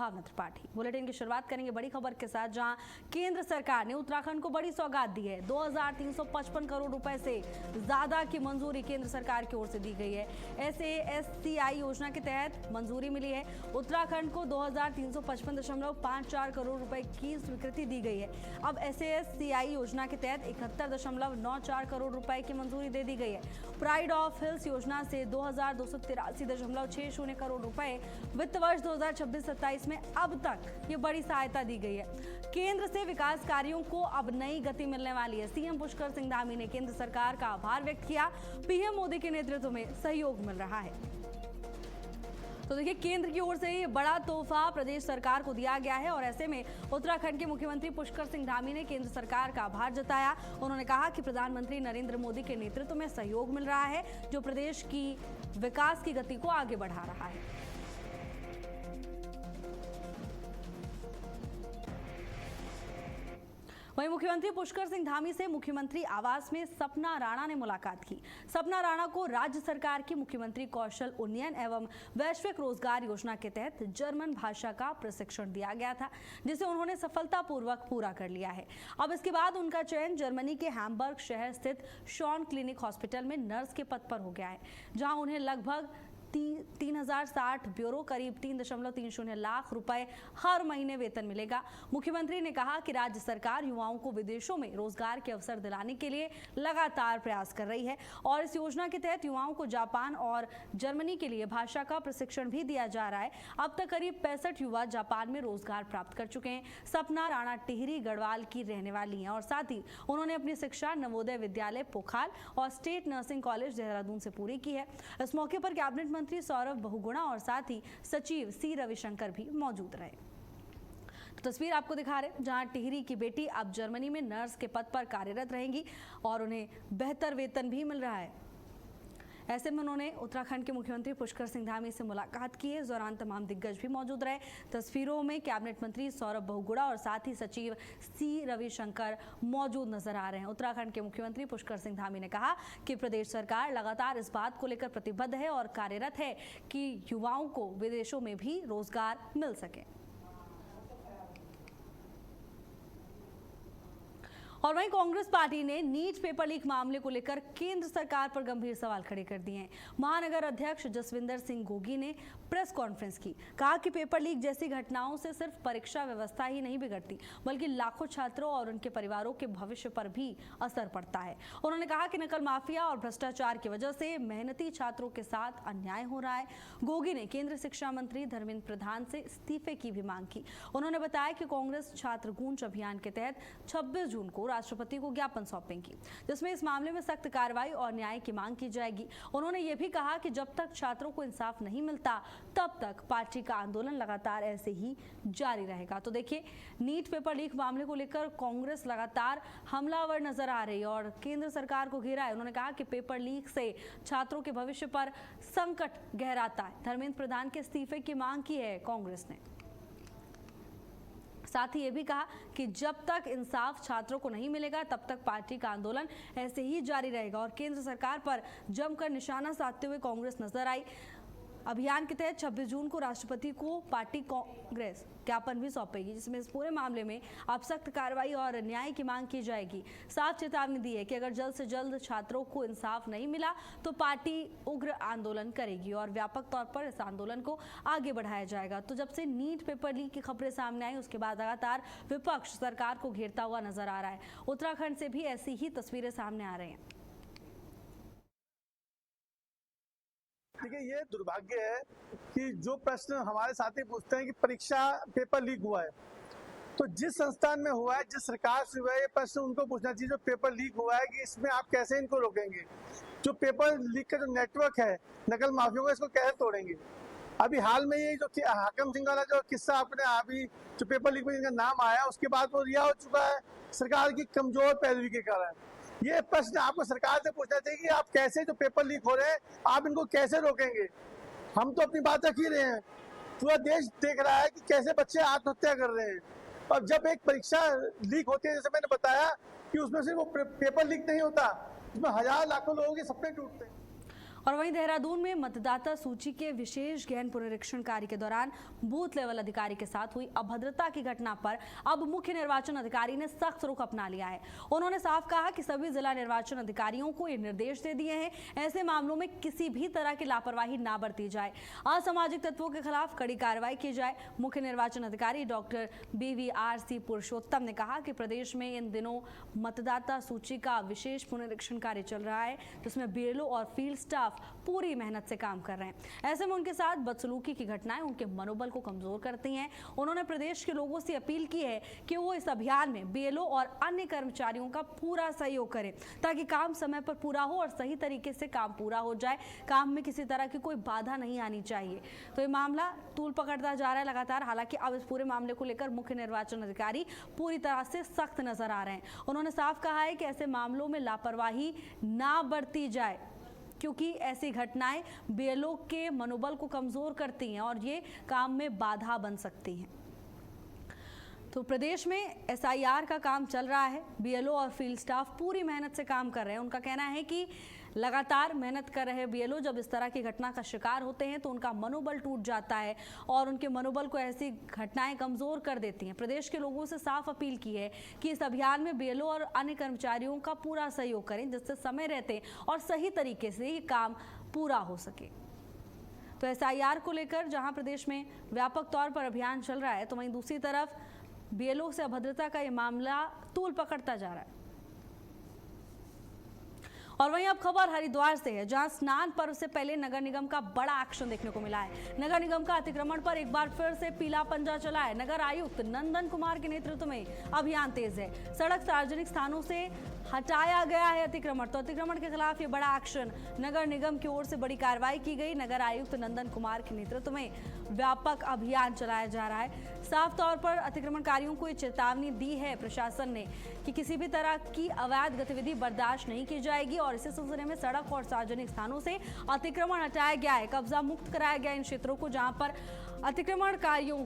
भावना Tripathi. Bulletin की शुरुआत करेंगे बड़ी खबर के साथ, जहां केंद्र सरकार ने उत्तराखंड को बड़ी सौगात दी है। 2355 करोड़ रुपए से ज्यादा की मंजूरी केंद्र सरकार की ओर से दी गई है। SASCI योजना के तहत मंजूरी मिली है। उत्तराखंड को 2355.54 करोड़ रुपए की स्वीकृति दी गई है। अब SASCI योजना के तहत 71.94 करोड़ रुपए की मंजूरी दे दी गई है। प्राइड ऑफ हिल्स योजना से 2283.60 करोड़ रुपए वित्त वर्ष 2026-27 में अब तक ये बड़ी सहायता दी गई है। केंद्र से विकास कार्यों को अब नई गति मिलने वाली है। सीएम पुष्कर सिंह धामी ने केंद्र सरकार का आभार व्यक्त किया। पीएम मोदी के नेतृत्व में सहयोग मिल रहा है। तो देखिए, केंद्र की ओर से ये बड़ा तोहफा प्रदेश सरकार को दिया गया है और ऐसे में उत्तराखंड के मुख्यमंत्री पुष्कर सिंह धामी ने केंद्र सरकार का आभार जताया। उन्होंने कहा कि प्रधानमंत्री नरेंद्र मोदी के नेतृत्व में सहयोग मिल रहा है, जो प्रदेश की विकास की गति को आगे बढ़ा रहा है। वहीं मुख्यमंत्री पुष्कर सिंह धामी से मुख्यमंत्री आवास में सपना राणा ने मुलाकात की। सपना राणा को राज्य सरकार की मुख्यमंत्री कौशल उन्नयन एवं वैश्विक रोजगार योजना के तहत जर्मन भाषा का प्रशिक्षण दिया गया था, जिसे उन्होंने सफलतापूर्वक पूरा कर लिया है। अब इसके बाद उनका चयन जर्मनी के हैम्बर्ग शहर स्थित शॉन क्लिनिक हॉस्पिटल में नर्स के पद पर हो गया है, जहां उन्हें लगभग 3060 ब्यूरो करीब 3.30 लाख रुपए हर महीने वेतन मिलेगा। मुख्यमंत्री ने कहा कि राज्य सरकार युवाओं को विदेशों में रोजगार के अवसर दिलाने के लिए लगातार प्रयास कर रही है और इस योजना के तहत युवाओं को जापान और जर्मनी के लिए भाषा का प्रशिक्षण भी दिया जा रहा है। अब तक करीब 65 युवा जापान में रोजगार प्राप्त कर चुके हैं। सपना राणा टिहरी गढ़वाल की रहने वाली हैं और साथ ही उन्होंने अपनी शिक्षा नवोदय विद्यालय पोखाल और स्टेट नर्सिंग कॉलेज देहरादून से पूरी की है। इस मौके पर कैबिनेट मंत्री सौरभ बहुगुणा और साथ ही सचिव सी रविशंकर भी मौजूद रहे। तो तस्वीर आपको दिखा रहे हैं, जहां टिहरी की बेटी अब जर्मनी में नर्स के पद पर कार्यरत रहेंगी और उन्हें बेहतर वेतन भी मिल रहा है। ऐसे में उन्होंने उत्तराखंड के मुख्यमंत्री पुष्कर सिंह धामी से मुलाकात की है। इस दौरान तमाम दिग्गज भी मौजूद रहे। तस्वीरों में कैबिनेट मंत्री सौरभ बहुगुणा और साथ ही सचिव सी रविशंकर मौजूद नजर आ रहे हैं। उत्तराखंड के मुख्यमंत्री पुष्कर सिंह धामी ने कहा कि प्रदेश सरकार लगातार इस बात को लेकर प्रतिबद्ध है और कार्यरत है कि युवाओं को विदेशों में भी रोजगार मिल सके। और वहीं कांग्रेस पार्टी ने नीट पेपर लीक मामले को लेकर केंद्र सरकार पर गंभीर सवाल खड़े कर दिए हैं। महानगर अध्यक्ष जसविंदर सिंह गोगी ने प्रेस कॉन्फ्रेंस की, कहा कि पेपर लीक जैसी घटनाओं से सिर्फ परीक्षा व्यवस्था ही नहीं बिगड़ती, बल्कि लाखों छात्रों और उनके परिवारों के भविष्य पर भी असर पड़ता है। उन्होंने कहा कि नकल माफिया और भ्रष्टाचार की वजह से मेहनती छात्रों के साथ अन्याय हो रहा है। गोगी ने केंद्रीय शिक्षा मंत्री धर्मेंद्र प्रधान से इस्तीफे की भी मांग की। उन्होंने बताया कि कांग्रेस छात्र गूंज अभियान के तहत 26 जून को राष्ट्रपति को ज्ञापन सौंपेंगी, जिसमें इस मामले में सख्त कार्रवाई और न्याय की मांग की जाएगी। उन्होंने ये भी कहा कि जब तक छात्रों को इंसाफ नहीं मिलता तब तक पार्टी का आंदोलन लगातार ऐसे ही जारी रहेगा। तो देखिए, नीट पेपर लीक मामले को लेकर कांग्रेस लगातार हमलावर नजर आ रही है और केंद्र सरकार को घेरा है। उन्होंने कहा कि पेपर लीक से छात्रों के भविष्य पर संकट गहराता है। धर्मेंद्र प्रधान के इस्तीफे की मांग की है कांग्रेस ने। साथ ही ये भी कहा कि जब तक इंसाफ छात्रों को नहीं मिलेगा तब तक पार्टी का आंदोलन ऐसे ही जारी रहेगा और केंद्र सरकार पर जमकर निशाना साधते हुए कांग्रेस नजर आई। अभियान के तहत 26 जून को राष्ट्रपति को पार्टी कांग्रेस ज्ञापन भी सौंपेगी, जिसमें इस पूरे मामले में अब सख्त कार्रवाई और न्याय की मांग की जाएगी। साफ चेतावनी दी है कि अगर जल्द से जल्द छात्रों को इंसाफ नहीं मिला तो पार्टी उग्र आंदोलन करेगी और व्यापक तौर पर इस आंदोलन को आगे बढ़ाया जाएगा। तो जब से नीट पेपर लीक की खबरें सामने आई, उसके बाद लगातार विपक्ष सरकार को घेरता हुआ नजर आ रहा है। उत्तराखंड से भी ऐसी ही तस्वीरें सामने आ रही हैं। देखिए, ये दुर्भाग्य है कि जो प्रश्न हमारे साथी पूछते हैं कि परीक्षा पेपर लीक हुआ है, तो जिस संस्थान में हुआ है, जिस सरकार से हुआ है, ये प्रश्न उनको पूछना चाहिए जो पेपर लीक हुआ है कि इसमें आप कैसे इनको रोकेंगे। जो पेपर लीक का जो नेटवर्क है नकल माफियों का, इसको कैसे तोड़ेंगे। अभी हाल में ये जो हाकम सिंह वाला जो किस्सा आपने अभी जो पेपर लीक में जिनका नाम आया, उसके बाद वो रिहा हो चुका है सरकार की कमजोर पैरवी के कारण। ये प्रश्न आपको सरकार से पूछना चाहिए कि आप कैसे जो पेपर लीक हो रहे हैं आप इनको कैसे रोकेंगे। हम तो अपनी बात रख ही रहे हैं, पूरा देश देख रहा है कि कैसे बच्चे आत्महत्या कर रहे हैं। और जब एक परीक्षा लीक होती है, जैसे मैंने बताया कि उसमें सिर्फ वो पेपर लीक नहीं होता, उसमें हजार लाखों लोगों के सपने टूटते हैं। और वहीं देहरादून में मतदाता सूची के विशेष गहन पुनरीक्षण कार्य के दौरान बूथ लेवल अधिकारी के साथ हुई अभद्रता की घटना पर अब मुख्य निर्वाचन अधिकारी ने सख्त रुख अपना लिया है। उन्होंने साफ कहा कि सभी जिला निर्वाचन अधिकारियों को ये निर्देश दे दिए हैं, ऐसे मामलों में किसी भी तरह की लापरवाही ना बरती जाए, असामाजिक तत्वों के खिलाफ कड़ी कार्रवाई की जाए। मुख्य निर्वाचन अधिकारी डॉक्टर BVRC पुरुषोत्तम ने कहा कि प्रदेश में इन दिनों मतदाता सूची का विशेष पुनरीक्षण कार्य चल रहा है, जिसमें BLO और फील्ड स्टाफ पूरी मेहनत से काम कर रहे हैं। ऐसे में उनके साथ बदसलूकी की घटनाएं उनके मनोबल को कमजोर करती हैं। उन्होंने प्रदेश के लोगों से अपील की है कि वो इस अभियान में BLO और अन्य कर्मचारियों का पूरा सहयोग करें, ताकि काम समय पर पूरा हो और सही तरीके से काम पूरा हो जाए। काम में किसी तरह की कोई बाधा नहीं आनी चाहिए। तो ये मामला तूल पकड़ता जा रहा है लगातार। हालांकि अब इस पूरे मामले को लेकर मुख्य निर्वाचन अधिकारी पूरी तरह से सख्त नजर आ रहे हैं। उन्होंने साफ कहा है कि ऐसे मामलों में लापरवाही ना बरती जाए, क्योंकि ऐसी घटनाएं BLO के मनोबल को कमजोर करती हैं और ये काम में बाधा बन सकती हैं। तो प्रदेश में SIR का काम चल रहा है। BLO और फील्ड स्टाफ पूरी मेहनत से काम कर रहे हैं। उनका कहना है कि लगातार मेहनत कर रहे BLO जब इस तरह की घटना का शिकार होते हैं तो उनका मनोबल टूट जाता है और उनके मनोबल को ऐसी घटनाएं कमजोर कर देती हैं। प्रदेश के लोगों से साफ अपील की है कि इस अभियान में BLO और अन्य कर्मचारियों का पूरा सहयोग करें, जिससे समय रहते और सही तरीके से ये काम पूरा हो सके। तो SIR को लेकर जहां प्रदेश में व्यापक तौर पर अभियान चल रहा है, तो वहीं दूसरी तरफ BLO से अभद्रता का ये मामला तूल पकड़ता जा रहा है। और वहीं अब खबर हरिद्वार से है, जहां स्नान पर्व से पहले नगर निगम का बड़ा एक्शन देखने को मिला है। नगर निगम का अतिक्रमण पर एक बार फिर से पीला पंजा चला है। नगर आयुक्त नंदन कुमार के नेतृत्व में अभियान तेज है। सड़क सार्वजनिक स्थानों से हटाया गया है अतिक्रमण। तो अतिक्रमण के खिलाफ ये बड़ा एक्शन, नगर निगम की ओर से बड़ी कार्रवाई की गई। नगर आयुक्त नंदन कुमार के नेतृत्व में व्यापक अभियान चलाया जा रहा है। साफ तौर पर अतिक्रमणकारियों को ये चेतावनी दी है प्रशासन ने कि किसी भी तरह की अवैध गतिविधि बर्दाश्त नहीं की जाएगी और इसी सिलसिले में सड़क और सार्वजनिक स्थानों से अतिक्रमण हटाया गया है। कब्जा मुक्त कराया गया इन क्षेत्रों को, जहां पर अतिक्रमणकारियों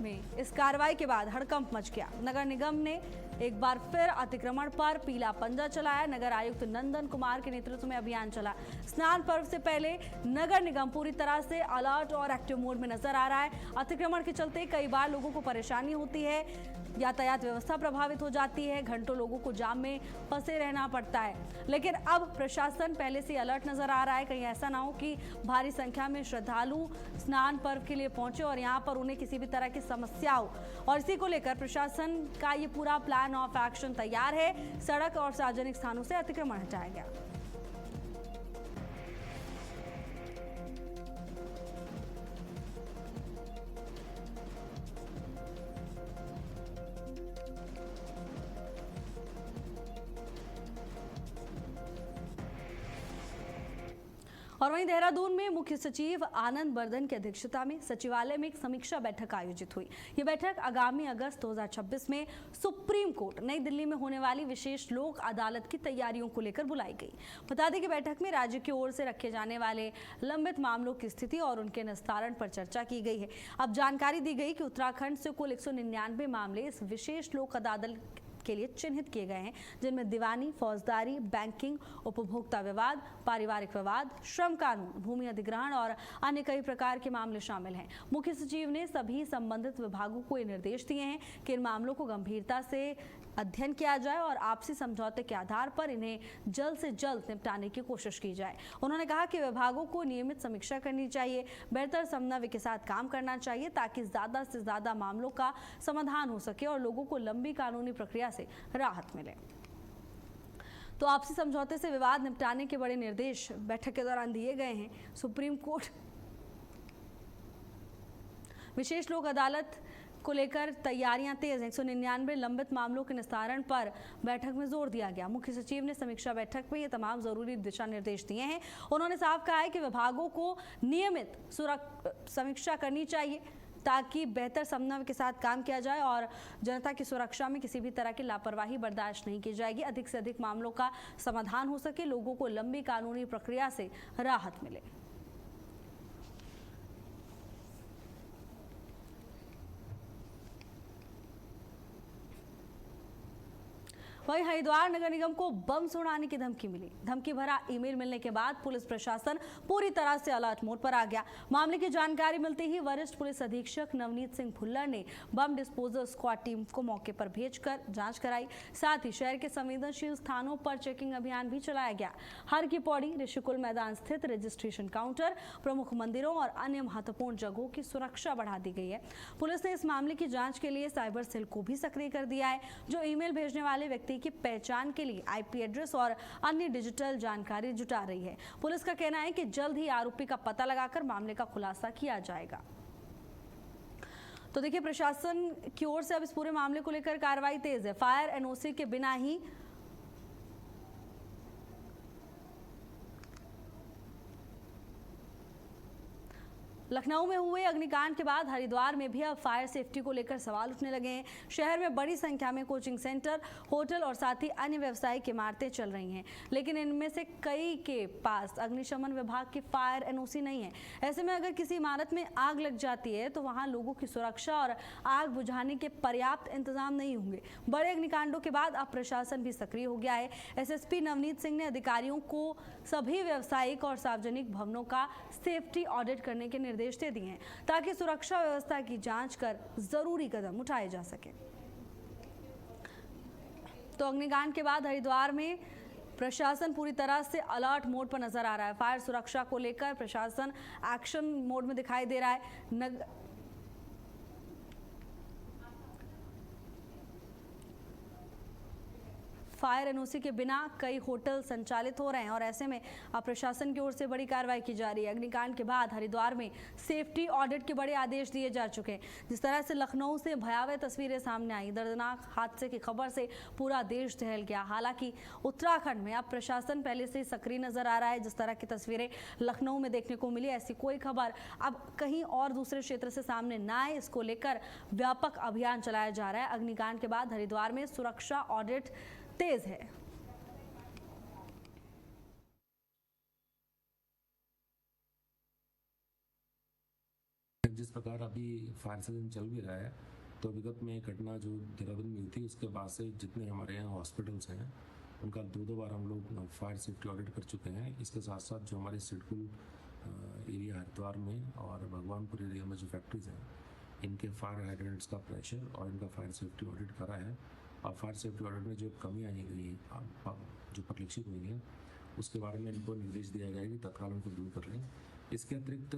में इस कार्रवाई के बाद हड़कंप मच गया। नगर निगम ने एक बार फिर अतिक्रमण पर पीला पंजा चलाया। नगर आयुक्त नंदन कुमार के नेतृत्व में अभियान चला। स्नान पर्व से पहले नगर निगम पूरी तरह से अलर्ट और एक्टिव मोड में नजर आ रहा है। अतिक्रमण के चलते कई बार लोगों को परेशानी होती है, यातायात व्यवस्था प्रभावित हो जाती है, घंटों लोगों को जाम में फंसे रहना पड़ता है। लेकिन अब प्रशासन पहले से अलर्ट नजर आ रहा है, कहीं ऐसा ना हो कि भारी संख्या में श्रद्धालु स्नान पर्व के लिए पहुंचे और यहाँ पर उन्हें किसी भी तरह की समस्या हो। और इसी को लेकर प्रशासन का ये पूरा प्लान ऑफ एक्शन तैयार है। सड़क और सार्वजनिक स्थानों से अतिक्रमण हटाया गया। और वहीं देहरादून में मुख्य सचिव आनंद बर्धन की अध्यक्षता में सचिवालय में एक समीक्षा बैठक आयोजित हुई। ये बैठक आगामी अगस्त 2026 में सुप्रीम कोर्ट नई दिल्ली में होने वाली विशेष लोक अदालत की तैयारियों को लेकर बुलाई गई। बता दें कि बैठक में राज्य की ओर से रखे जाने वाले लंबित मामलों की स्थिति और उनके निस्तारण पर चर्चा की गई है। अब जानकारी दी गई कि उत्तराखंड से कुल 199 मामले इस विशेष लोक अदालत के लिए चिन्हित किए गए हैं, जिनमें दीवानी, फौजदारी, बैंकिंग, उपभोक्ता विवाद, पारिवारिक विवाद, श्रम कानून, भूमि अधिग्रहण और अन्य कई प्रकार के मामले शामिल हैं। मुख्य सचिव ने सभी संबंधित विभागों को ये निर्देश दिए हैं कि इन मामलों को गंभीरता से अध्ययन किया जाए और आपसी समझौते के आधार पर इन्हें जल्द से जल्द निपटाने की कोशिश की जाए। उन्होंने कहा कि विभागों को नियमित समीक्षा करनी चाहिए, बेहतर समन्वय के साथ काम करना चाहिए ताकि ज्यादा से ज्यादा मामलों का समाधान हो सके और लोगों को लंबी कानूनी प्रक्रिया से राहत मिले। तो आपसी समझौते से विवाद निपटाने के बड़े निर्देश बैठक के दौरान दिए गए हैं। सुप्रीम कोर्ट विशेष लोक अदालत को लेकर तैयारियां तेज। 199 लंबित मामलों के निस्तारण पर बैठक में जोर दिया गया। मुख्य सचिव ने समीक्षा बैठक में ये तमाम जरूरी दिशा निर्देश दिए हैं। उन्होंने साफ कहा है कि विभागों को नियमित समीक्षा करनी चाहिए ताकि बेहतर समन्वय के साथ काम किया जाए और जनता की सुरक्षा में किसी भी तरह की लापरवाही बर्दाश्त नहीं की जाएगी। अधिक से अधिक मामलों का समाधान हो सके, लोगों को लंबी कानूनी प्रक्रिया से राहत मिले। वहीं हरिद्वार नगर निगम को बम से उड़ाने की धमकी मिली। धमकी भरा ईमेल मिलने के बाद पुलिस प्रशासन पूरी तरह से अलर्ट मोड पर आ गया। मामले की जानकारी मिलते ही वरिष्ठ पुलिस अधीक्षक नवनीत सिंह भुल्लर ने बम डिस्पोजल स्क्वाड टीम को मौके पर भेजकर जांच कराई। साथ ही शहर के संवेदनशील स्थानों पर चेकिंग अभियान भी चलाया गया। हर की पौड़ी, ऋषिकुल मैदान स्थित रजिस्ट्रेशन काउंटर, प्रमुख मंदिरों और अन्य महत्वपूर्ण जगहों की सुरक्षा बढ़ा दी गई है। पुलिस ने इस मामले की जांच के लिए साइबर सेल को भी सक्रिय कर दिया है, जो ईमेल भेजने वाले व्यक्ति की पहचान के लिए आईपी एड्रेस और अन्य डिजिटल जानकारी जुटा रही है। पुलिस का कहना है कि जल्द ही आरोपी का पता लगाकर मामले का खुलासा किया जाएगा। तो देखिए, प्रशासन की ओर से अब इस पूरे मामले को लेकर कार्रवाई तेज है। फायर एनओसी के बिना ही लखनऊ में हुए अग्निकांड के बाद हरिद्वार में भी अब फायर सेफ्टी को लेकर सवाल उठने लगे हैं। शहर में बड़ी संख्या में कोचिंग सेंटर, होटल और साथ ही अन्य व्यावसायिक इमारतें चल रही हैं, लेकिन इनमें से कई के पास अग्निशमन विभाग की फायर एनओसी नहीं है। ऐसे में अगर किसी इमारत में आग लग जाती है तो वहां लोगों की सुरक्षा और आग बुझाने के पर्याप्त इंतजाम नहीं होंगे। बड़े अग्निकांडों के बाद अब प्रशासन भी सक्रिय हो गया है। एसएसपी नवनीत सिंह ने अधिकारियों को सभी व्यावसायिक और सार्वजनिक भवनों का सेफ्टी ऑडिट करने के निर्देश दे दिए हैं, ताकि सुरक्षा व्यवस्था की जांच कर जरूरी कदम उठाए जा सके। तो अग्निकांड के बाद हरिद्वार में प्रशासन पूरी तरह से अलर्ट मोड पर नजर आ रहा है। फायर सुरक्षा को लेकर प्रशासन एक्शन मोड में दिखाई दे रहा है। फायर एनओसी के बिना कई होटल संचालित हो रहे हैं और ऐसे में अब प्रशासन की ओर से बड़ी कार्रवाई की जा रही है। अग्निकांड के बाद हरिद्वार में सेफ्टी ऑडिट के बड़े आदेश दिए जा चुके हैं। जिस तरह से लखनऊ से भयावह तस्वीरें सामने आई, दर्दनाक हादसे की खबर से पूरा देश दहल गया। हालांकि उत्तराखंड में अब प्रशासन पहले से ही सक्रिय नजर आ रहा है। जिस तरह की तस्वीरें लखनऊ में देखने को मिली, ऐसी कोई खबर अब कहीं और दूसरे क्षेत्र से सामने ना आए, इसको लेकर व्यापक अभियान चलाया जा रहा है। अग्निकांड के बाद हरिद्वार में सुरक्षा ऑडिट तेज है। जिस प्रकार अभी फायर सीजन चल भी रहा है, तो विगत में घटना जो देहरादून में हुई थी, उसके बाद से जितने हमारे यहाँ हॉस्पिटल्स हैं उनका दो बार हम लोग फायर सेफ्टी ऑडिट कर चुके हैं। इसके साथ साथ जो हमारे सिडकुल एरिया हरिद्वार में और भगवानपुर एरिया में जो फैक्ट्रीज हैं, इनके फायर हाइड्रेंट्स का प्रेशर और इनका फायर सेफ्टी ऑडिट करा है। और फायर सेफ्टी ऑडिट में जो कमियाँ आई गई हैं, जो परिलक्षित हुई हैं, उसके बारे में इनको निर्देश दिया गया है कि तत्काल उनको दूर कर लें। इसके अतिरिक्त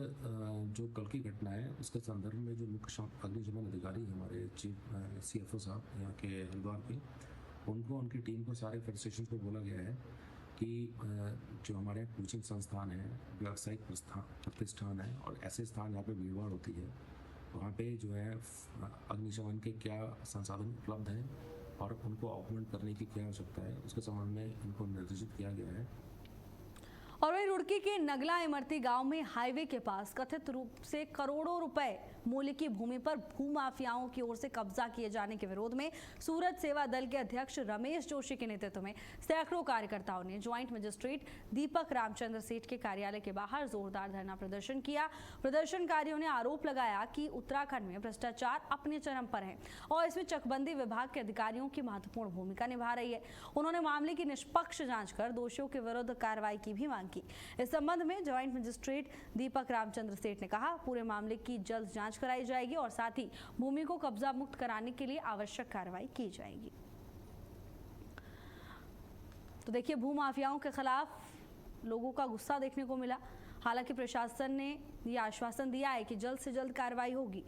जो कल की घटना है, उसके संदर्भ में जो मुख्य अग्निशमन अधिकारी हमारे चीफ CFO साहब यहाँ के हरिद्वार के, उनको उनकी टीम को सारे फायर स्टेशन को बोला गया है कि जो हमारे कोचिंग संस्थान हैं, व्यावसायिक प्रतिष्ठान है और ऐसे स्थान जहाँ पे भीड़ भाड़ होती है, वहाँ पे जो है अग्निशमन के क्या संसाधन उपलब्ध हैं और उनको ऑगमेंट करने की क्या आवश्यकता है, उसके संबंध में इनको निर्देशित किया गया है। और वहीं रुड़की के नगला इमरती गांव में हाईवे के पास कथित रूप से करोड़ों रुपए मूल्य की भूमि पर भूमाफियाओं की ओर से कब्जा किए जाने के विरोध में सूरत सेवा दल के अध्यक्ष रमेश जोशी के नेतृत्व में सैकड़ों कार्यकर्ताओं ने ज्वाइंट मजिस्ट्रेट दीपक रामचंद्र सेठ के कार्यालय के बाहर जोरदार धरना प्रदर्शन किया। प्रदर्शनकारियों ने आरोप लगाया कि उत्तराखंड में भ्रष्टाचार अपने चरम पर है और इसमें चकबंदी विभाग के अधिकारियों की महत्वपूर्ण भूमिका निभा रही है। उन्होंने मामले की निष्पक्ष जांच कर दोषियों के विरुद्ध कार्रवाई की भी मांग की। इस संबंध में ज्वाइंट मजिस्ट्रेट दीपक रामचंद्र सेठ ने कहा, पूरे मामले की जल्द जांच कराई जाएगी और साथ ही भूमि को कब्जा मुक्त कराने के लिए आवश्यक कार्रवाई की जाएगी। तो देखिए, भूमाफियाओं के खिलाफ लोगों का गुस्सा देखने को मिला। हालांकि प्रशासन ने यह आश्वासन दिया है कि जल्द से जल्द कार्रवाई होगी।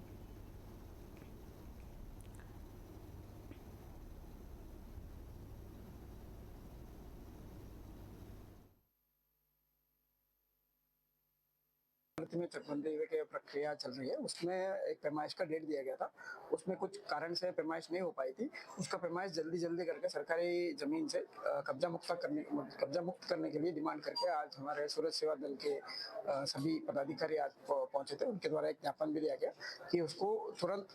में चकबंदी की प्रक्रिया चल रही है, उसमें एक पैमाइश का डेट दिया गया था। उसमें कुछ कारण से पैमाइश नहीं हो पाई थी। उसका पैमाइश जल्दी करके सरकारी जमीन से कब्जा मुक्त करने के लिए डिमांड करके आज हमारे सूरत सेवा दल के सभी पदाधिकारी आज पहुंचे थे। उनके द्वारा एक ज्ञापन भी दिया गया कि उसको तुरंत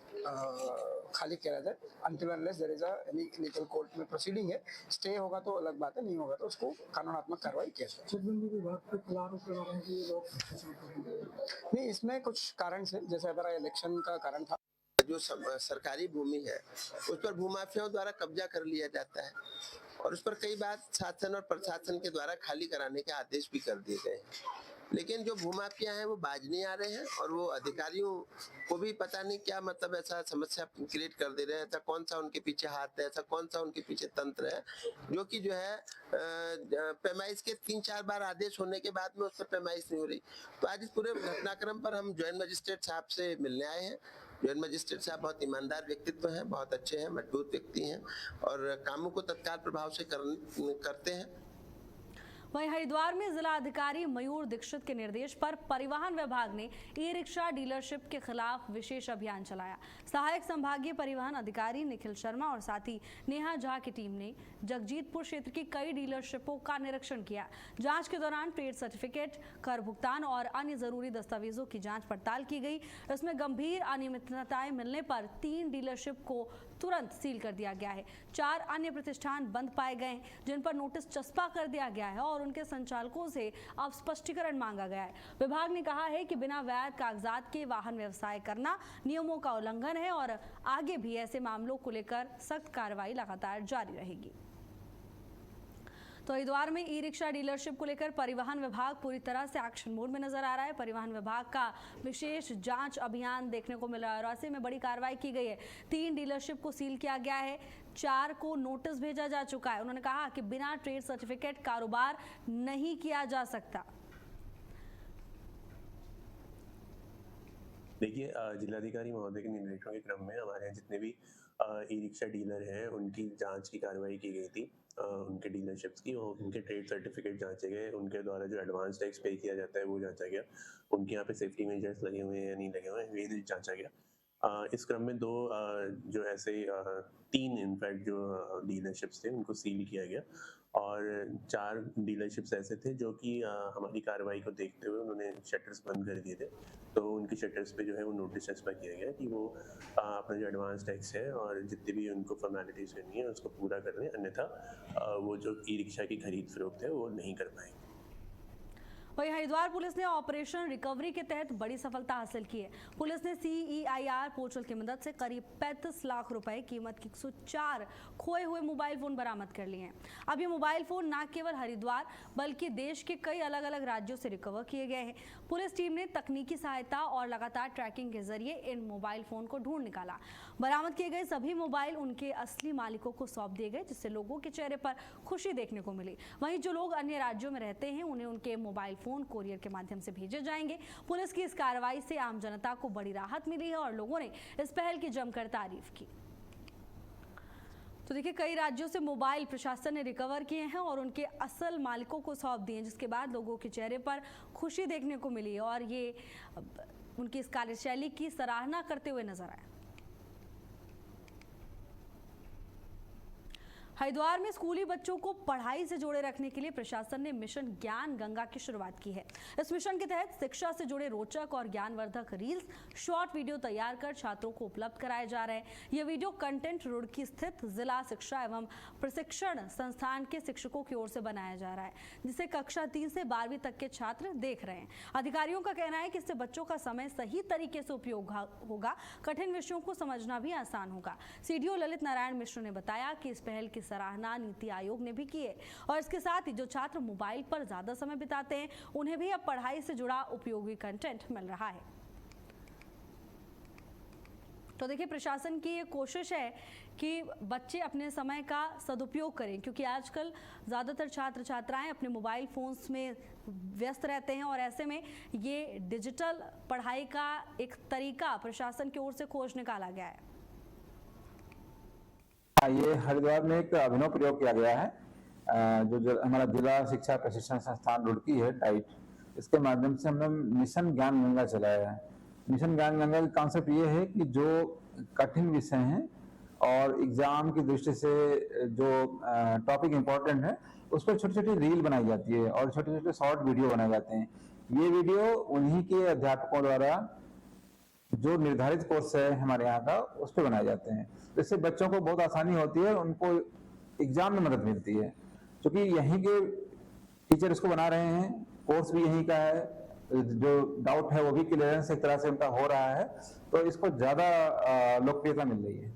खाली किया जाए until unless there is any legal court में प्रोसीडिंग है। स्टे होगा तो अलग बात है, नहीं होगा तो उसको कानूनात्मक कार्रवाई किया जाए। नहीं, इसमें कुछ कारण से, जैसे हमारा इलेक्शन का कारण था, जो सरकारी भूमि है उस पर भूमाफियाओं द्वारा कब्जा कर लिया जाता है और उस पर कई बार शासन और प्रशासन के द्वारा खाली कराने के आदेश भी कर दिए गए हैं। लेकिन जो भूमाफिया हैं वो बाज नहीं आ रहे हैं और वो अधिकारियों को भी पता नहीं क्या मतलब ऐसा समस्या क्रिएट कर दे रहे हैं। ऐसा कौन सा उनके पीछे हाथ है, ऐसा कौन सा उनके पीछे तंत्र है जो कि जो है पैमाइश के 3-4 बार आदेश होने के बाद में उस पर पैमाइश नहीं हो रही। तो आज इस पूरे घटनाक्रम पर हम जॉइंट मजिस्ट्रेट साहब से मिलने आए हैं। जॉइंट मजिस्ट्रेट साहब बहुत ईमानदार व्यक्तित्व हैं, बहुत अच्छे हैं, मजबूत व्यक्ति हैं और कामों को तत्काल प्रभाव से करते हैं। वहीं हरिद्वार में जिला अधिकारी मयूर दीक्षित के निर्देश पर परिवहन विभाग ने ई रिक्शा डीलरशिप के खिलाफ विशेष अभियान चलाया। सहायक संभागीय परिवहन अधिकारी निखिल शर्मा और साथी नेहा झा की टीम ने जगजीतपुर क्षेत्र की कई डीलरशिपों का निरीक्षण किया। जांच के दौरान ट्रेड सर्टिफिकेट, कर भुगतान और अन्य जरूरी दस्तावेजों की जांच पड़ताल की गई। इसमें गंभीर अनियमितताएं मिलने पर 3 डीलरशिप को तुरंत सील कर दिया गया है। 4 अन्य प्रतिष्ठान बंद पाए गए जिन पर नोटिस चस्पा कर दिया गया है और उनके संचालकों से अब स्पष्टीकरण मांगा गया है। विभाग ने कहा है कि बिना वैध कागजात के वाहन व्यवसाय करना नियमों का उल्लंघन है और आगे भी ऐसे मामलों को लेकर सख्त कार्रवाई लगातार जारी रहेगी। तो हरिद्वार में ई रिक्शा डीलरशिप को लेकर परिवहन विभाग पूरी तरह से एक्शन मोड में नजर आ रहा है। परिवहन विभाग का विशेष जांच अभियान देखने को मिला है और ऐसे में बड़ी कार्रवाई की गई है। 3 डीलरशिप को सील किया गया है, 4 को नोटिस भेजा जा चुका है। उन्होंने कहा कि बिना ट्रेड सर्टिफिकेट कारोबार नहीं किया जा सकता। देखिए, जिलाधिकारी महोदय के निर्देशों के क्रम में हमारे यहाँ जितने भी ई रिक्शा डीलर हैं उनकी जांच की कार्रवाई की गई थी। उनके डीलरशिप्स की उनके ट्रेड सर्टिफिकेट जांचे गए, उनके द्वारा जो एडवांस टैक्स पे किया जाता है वो जांचा गया, उनके यहाँ पे सेफ्टी मेजर्स लगे हुए हैं या नहीं लगे हुए हैं ये जांचा गया। इस क्रम में 2 जो ऐसे 3 इनफैक्ट जो डीलरशिप्स थे उनको सील किया गया और 4 डीलरशिप्स ऐसे थे जो कि हमारी कार्रवाई को देखते हुए उन्होंने शटर्स बंद कर दिए थे। तो उनकी शटर्स पे जो है वो नोटिस चस्पा किया गया कि वो अपना जो एडवांस टैक्स है और जितनी भी उनको फॉर्मेलिटीज करनी है उसको पूरा कर लें, अन्यथा वो जो ई रिक्शा की खरीद फरोख्त है वो नहीं कर पाएंगे। वहीं हरिद्वार पुलिस ने ऑपरेशन रिकवरी के तहत बड़ी सफलता हासिल की है। पुलिस ने CEIR पोर्टल की मदद से करीब 35 लाख रुपए कीमत के 104 खोए हुए मोबाइल फोन बरामद कर लिए हैं। अब ये मोबाइल फोन न केवल हरिद्वार बल्कि देश के कई अलग अलग राज्यों से रिकवर किए गए हैं। पुलिस टीम ने तकनीकी सहायता और लगातार ट्रैकिंग के जरिए इन मोबाइल फोन को ढूंढ निकाला। बरामद किए गए सभी मोबाइल उनके असली मालिकों को सौंप दिए गए, जिससे लोगों के चेहरे पर खुशी देखने को मिली। वहीं जो लोग अन्य राज्यों में रहते हैं उन्हें उनके मोबाइल फोन कोरियर के माध्यम से भेजे जाएंगे। पुलिस की इस कार्रवाई से आम जनता को बड़ी राहत मिली है और लोगों ने इस पहल की जमकर तारीफ की। तो देखिए, कई राज्यों से मोबाइल प्रशासन ने रिकवर किए हैं और उनके असल मालिकों को सौंप दिए, जिसके बाद लोगों के चेहरे पर खुशी देखने को मिली और ये उनकी इस कार्यशैली की सराहना करते हुए नजर आए। हरिद्वार में स्कूली बच्चों को पढ़ाई से जोड़े रखने के लिए प्रशासन ने मिशन ज्ञान गंगा की शुरुआत की है। इस मिशन के तहत शिक्षा से जुड़े रोचक और ज्ञानवर्धक रील्स, शॉर्ट वीडियो तैयार कर छात्रों को उपलब्ध कराए जा रहे हैं। ये वीडियो कंटेंट रुड़की स्थित जिला शिक्षा एवं प्रशिक्षण संस्थान के शिक्षकों की ओर से बनाया जा रहा है, जिसे कक्षा 3 से 12वीं तक के छात्र देख रहे हैं। अधिकारियों का कहना है कि इससे बच्चों का समय सही तरीके से उपयोग होगा, कठिन विषयों को समझना भी आसान होगा। CDO ललित नारायण मिश्र ने बताया कि इस पहल की सराहना नीति आयोग ने भी की है और इसके साथ ही जो छात्र मोबाइल पर ज्यादा समय बिताते हैं उन्हें भी अब पढ़ाई से जुड़ा उपयोगी कंटेंट मिल रहा है। तो देखिए, प्रशासन की ये कोशिश है कि बच्चे अपने समय का सदुपयोग करें, क्योंकि आजकल ज़्यादातर छात्र छात्राएं अपने मोबाइल फोन्स में व्यस्त रहते हैं और ऐसे में ये डिजिटल पढ़ाई का एक तरीका प्रशासन की ओर से खोज निकाला गया है। ये हरिद्वार में एक अभिनव प्रयोग किया गया है जो हमारा जिला शिक्षा प्रशिक्षण संस्थान रुड़की है टाइट, इसके माध्यम से हमने मिशन ज्ञान गंगा चलाया है। मिशन ज्ञान गंगा का कॉन्सेप्ट ये है कि जो कठिन विषय हैं और एग्जाम की दृष्टि से जो टॉपिक इम्पोर्टेंट है उस पर छोटी छोटी रील बनाई जाती है और छोटे छोटे शॉर्ट वीडियो बनाए जाते हैं। ये वीडियो उन्हीं के अध्यापकों द्वारा जो निर्धारित कोर्स है हमारे यहाँ का उस पर बनाए जाते हैं। तो इससे बच्चों को बहुत आसानी होती है, उनको एग्जाम में मदद मिलती है, क्योंकि यहीं के टीचर इसको बना रहे हैं, कोर्स भी यहीं का है, जो डाउट है वो भी क्लियरेंस एक तरह से उनका हो रहा है। तो इसको ज़्यादा लोकप्रियता मिल रही है।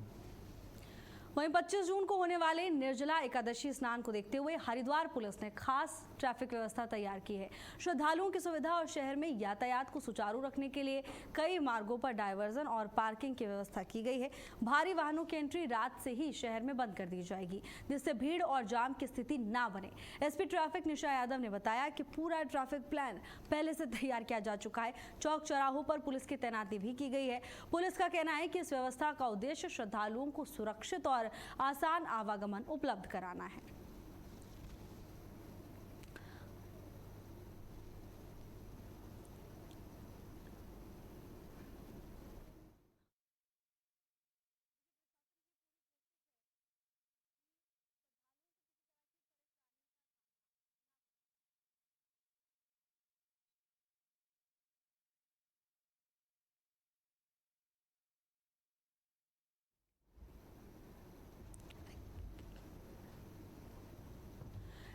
वहीं 25 जून को होने वाले निर्जला एकादशी स्नान को देखते हुए हरिद्वार पुलिस ने खास ट्रैफिक व्यवस्था तैयार की है। श्रद्धालुओं की सुविधा और शहर में यातायात को सुचारू रखने के लिए कई मार्गों पर डायवर्जन और पार्किंग की व्यवस्था की गई है। भारी वाहनों की एंट्री रात से ही शहर में बंद कर दी जाएगी, जिससे भीड़ और जाम की स्थिति ना बने। एसपी ट्रैफिक निशा यादव ने बताया कि पूरा ट्रैफिक प्लान पहले से तैयार किया जा चुका है। चौक चौराहों पर पुलिस की तैनाती भी की गई है। पुलिस का कहना है कि इस व्यवस्था का उद्देश्य श्रद्धालुओं को सुरक्षित और आसान आवागमन उपलब्ध कराना है।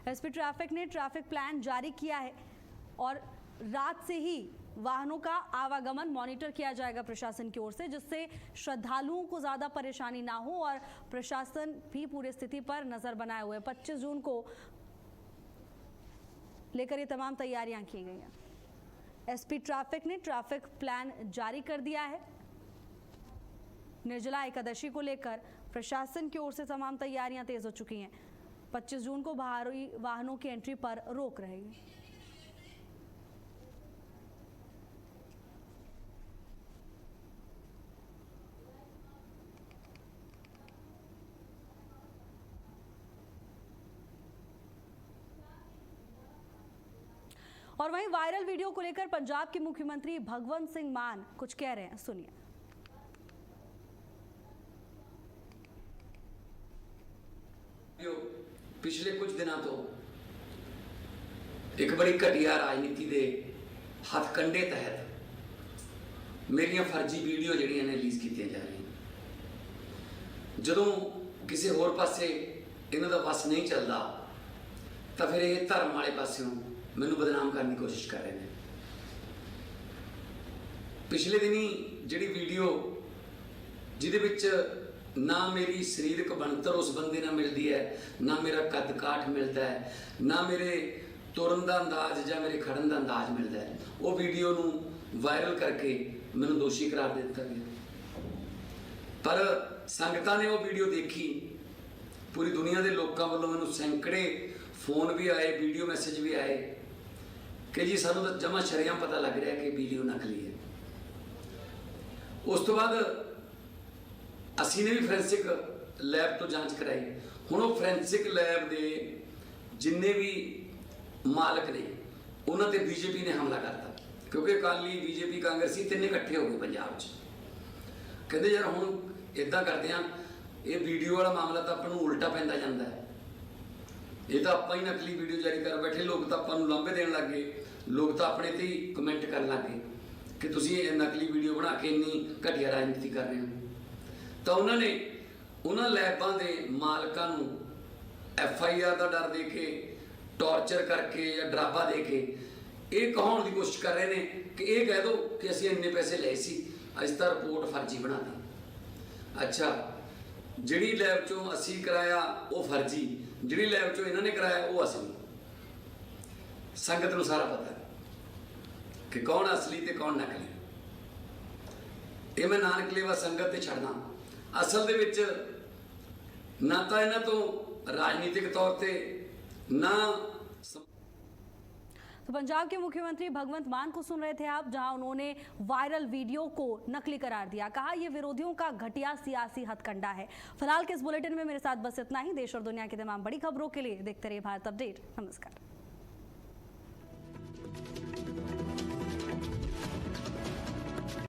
एसपी ट्रैफिक ने ट्रैफिक प्लान जारी किया है और रात से ही वाहनों का आवागमन मॉनिटर किया जाएगा प्रशासन की ओर से, जिससे श्रद्धालुओं को ज़्यादा परेशानी ना हो और प्रशासन भी पूरी स्थिति पर नज़र बनाए हुए 25 जून को लेकर ये तमाम तैयारियां की गई हैं। एसपी ट्रैफिक ने ट्रैफिक प्लान जारी कर दिया है। निर्जला एकादशी को लेकर प्रशासन की ओर से तमाम तैयारियां तेज हो चुकी हैं। 25 जून को भारी वाहनों की एंट्री पर रोक रहेगी। और वहीं वायरल वीडियो को लेकर पंजाब के मुख्यमंत्री भगवंत सिंह मान कुछ कह रहे हैं, सुनिए। पिछले कुछ दिनों तो एक बड़ी घटिया राजनीति के हथकंडे तहत मेरिया फर्जी वीडियो जड़ियां ने रिलीज की जा रही। जदों किसी होर पासे इन्हां दा बस नहीं चलता तो फिर ये धर्म वाले पासों मैनू बदनाम करने की कोशिश कर रहे हैं। पिछले दिन ही जिहड़ी वीडियो जिहदे विच ना मेरी शरीरक बनतर उस बंदे नाल मिलती है, ना मेरा कद काठ मिलता है, ना मेरे तुरन का अंदाज या मेरे खड़न का अंदाज मिलता है, वो वीडियो नूं वायरल करके मैनू दोषी करार दिता गया। पर संगतां ने वो वीडियो देखी, पूरी दुनिया के लोगों वालों मैनू सैकड़े फोन भी आए, वीडियो मैसेज भी आए कि जी सानू तो जमा शरेआम पता लग रहा है कि वीडियो नकली है। उस तो बाद असी ने भी फोरेंसिक लैब तो जांच कराई। हुण वो फोरेंसिक लैब के जिन्ने भी मालक ने उन्हां ते बीजेपी ने हमला करता, क्योंकि अकाली बीजेपी कांग्रेसी तिन्ने इकट्ठे हो गए पंजाब च। कहते यार हुण इदां करते हैं, ये वीडियो वाला मामला तो आपां नूं उल्टा पैंदा जांदा है, ये तो आपां ही नकली वीडियो जारी कर बैठे, लोग तो आपां नूं लांभे देण लग गए, लोग तो अपने ते ही कमेंट करन लग गए कि तुसीं ये नकली वीडियो बना के इन्नी घटिया राजनीति कर रहे हो। तो उन्होंने उन्होंने लैबां के मालकां नूं FIR का डर दे के, टॉर्चर करके या डरावा दे के ये कहने की कोशिश कर रहे हैं कि ये कह दो कि असीं इन्ने पैसे लए सी, असीं तां रिपोर्ट फर्जी बना दी। अच्छा, जिहड़ी लैब चों असीं कराया वो फर्जी, जिहड़ी लैब चों इन्होंने कराया वो असली। संगत नूं सारा पता है कि कौन असली ते कौन नकली। ये मैं नानकलेवा संगत ते छड्डदा। असल दे विच ना तो इन्हां तो राजनीतिक तौर पे ना। तो पंजाब के मुख्यमंत्री भगवंत मान को सुन रहे थे आप, जहां उन्होंने वायरल वीडियो को नकली करार दिया। कहा यह विरोधियों का घटिया सियासी हथकंडा है। फिलहाल के इस बुलेटिन में मेरे साथ बस इतना ही। देश और दुनिया की तमाम बड़ी खबरों के लिए देखते रहिए भारत अपडेट। नमस्कार।